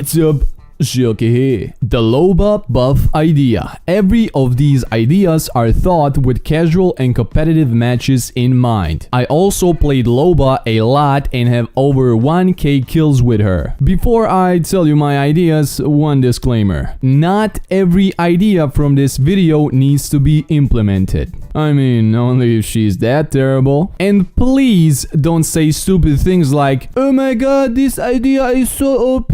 What's up? Shoki here. The LOBA buff idea. Every of these ideas are thought with casual and competitive matches in mind. I also played LOBA a lot and have over 1k kills with her. Before I tell you my ideas, one disclaimer. Not every idea from this video needs to be implemented. I mean, only if she's that terrible. And please don't say stupid things like, oh my god, this idea is so OP.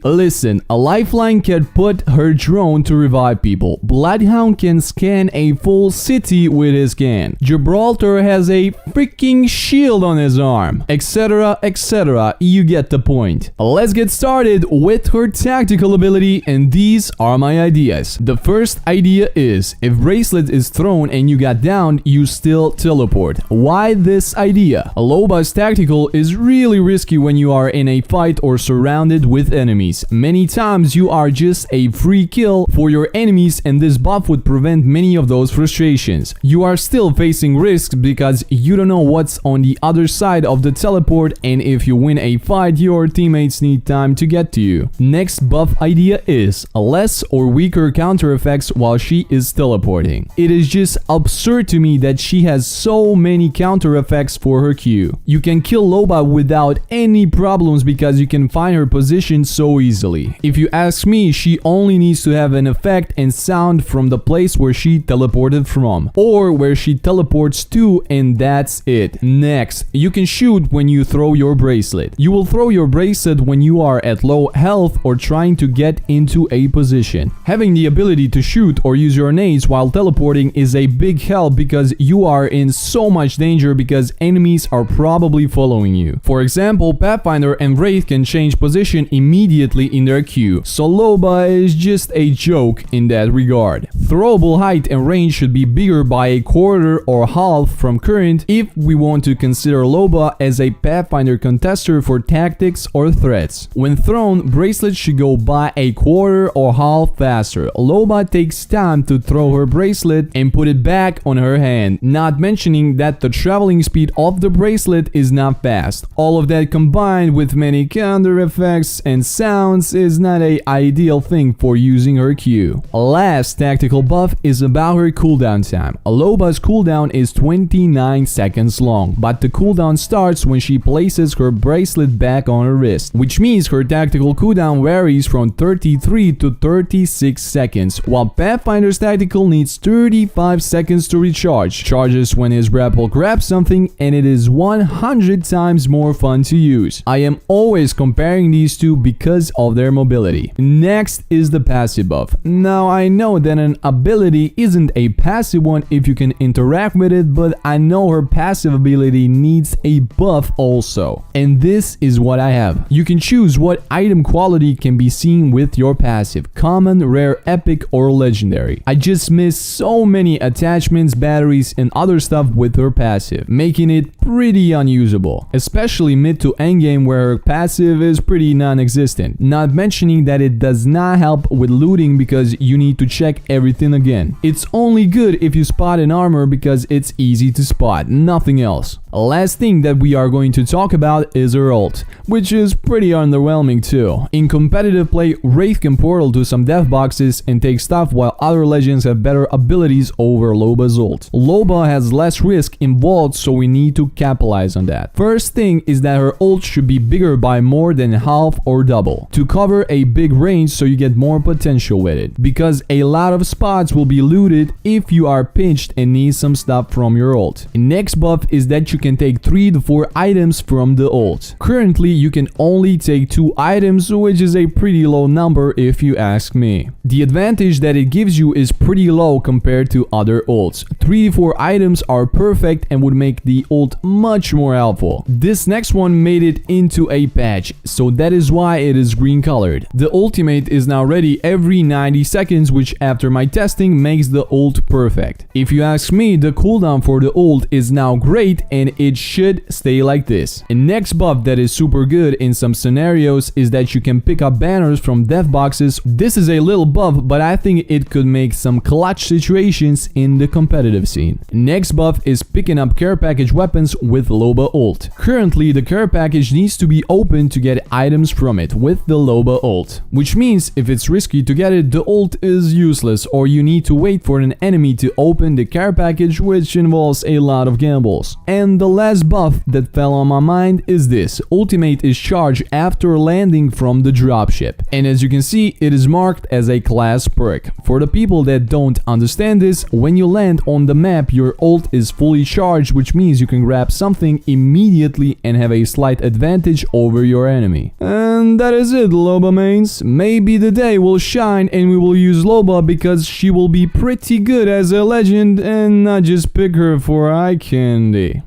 Listen, a lifeline can put her drone to revive people. Bloodhound can scan a full city with his gun. Gibraltar has a freaking shield on his arm. Etc, etc. You get the point. Let's get started with her tactical ability, and these are my ideas. The first idea is, if Bracelet is thrown and you got down, you still teleport. Why this idea? LOBA's tactical is really risky when you are in a fight or surrounded with enemies. Many times you are just a free kill for your enemies, and this buff would prevent many of those frustrations. You are still facing risks because you don't know what's on the other side of the teleport, and if you win a fight, your teammates need time to get to you. Next buff idea is less or weaker counter effects while she is teleporting. It is just absurd to me that she has so many counter effects for her Q. You can kill LOBA without any problems because you can find her position so easily. If you ask me, she only needs to have an effect and sound from the place where she teleported from, or where she teleports to, and that's it. Next, you can shoot when you throw your bracelet. You will throw your bracelet when you are at low health or trying to get into a position. Having the ability to shoot or use your nades while teleporting is a big help because you are in so much danger because enemies are probably following you. For example, Pathfinder and Wraith can change position immediately in their queue, so LOBA is just a joke in that regard. Throwable height and range should be bigger by a quarter or half from current if we want to consider LOBA as a Pathfinder contester for tactics or threats. When thrown, Bracelet should go by a quarter or half faster. LOBA takes time to throw her bracelet and put it back on her hand, not mentioning that the traveling speed of the bracelet is not fast. All of that combined with many counter effects and sounds is not an ideal thing for using her Q. Last tactical buff is about her cooldown time. LOBA's cooldown is 29 seconds long, but the cooldown starts when she places her bracelet back on her wrist, which means her tactical cooldown varies from 33 to 36 seconds, while Pathfinder's tactical needs 35 seconds to recharge. Charges when his grapple grabs something, and it is 100 times more fun to use. I am always comparing these two because of their mobility. Next is the passive buff. Now I know that an ability isn't a passive one if you can interact with it, but I know her passive ability needs a buff also. And this is what I have. You can choose what item quality can be seen with your passive: common, rare, epic, or legendary. I just miss so many attachments, batteries, and other stuff with her passive, making it pretty unusable, especially mid to endgame where her passive is pretty non-existent. Not mentioning that it does not help with looting because you need to check everything again. It's only good if you spot an armor because it's easy to spot, nothing else. Last thing that we are going to talk about is her ult, which is pretty underwhelming too. In competitive play, Wraith can portal to some death boxes and take stuff while other legends have better abilities over LOBA's ult. LOBA has less risk involved, so we need to capitalize on that. First thing is that her ult should be bigger by more than half or double to cover a big range so you get more potential with it, because a lot of spots will be looted if you are pinched and need some stuff from your ult. Next buff is that you can take 3 to 4 items from the ult. Currently you can only take 2 items, which is a pretty low number if you ask me. The advantage that it gives you is pretty low compared to other ults. 3 to 4 items are perfect and would make the ult much more helpful. This next one made it into a patch, so that is why it is green colored. The ultimate is now now ready every 90 seconds, which after my testing makes the ult perfect. If you ask me, the cooldown for the ult is now great and it should stay like this. And next buff that is super good in some scenarios is that you can pick up banners from death boxes. This is a little buff, but I think it could make some clutch situations in the competitive scene. Next buff is picking up care package weapons with LOBA ult. Currently, the care package needs to be open to get items from it with the LOBA ult, which means if it's risky to get it, the ult is useless, or you need to wait for an enemy to open the care package, which involves a lot of gambles. And the last buff that fell on my mind is this: ultimate is charged after landing from the dropship, and as you can see, it is marked as a class perk. For the people that don't understand this, when you land on the map, your ult is fully charged, which means you can grab something immediately and have a slight advantage over your enemy. And that is it, LOBA mains. Maybe the day will shine and we will use LOBA because she will be pretty good as a legend and not just pick her for eye candy.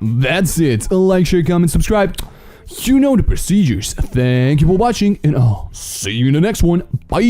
That's it. Like, share, comment, subscribe. You know the procedures. Thank you for watching and I'll see you in the next one. Bye.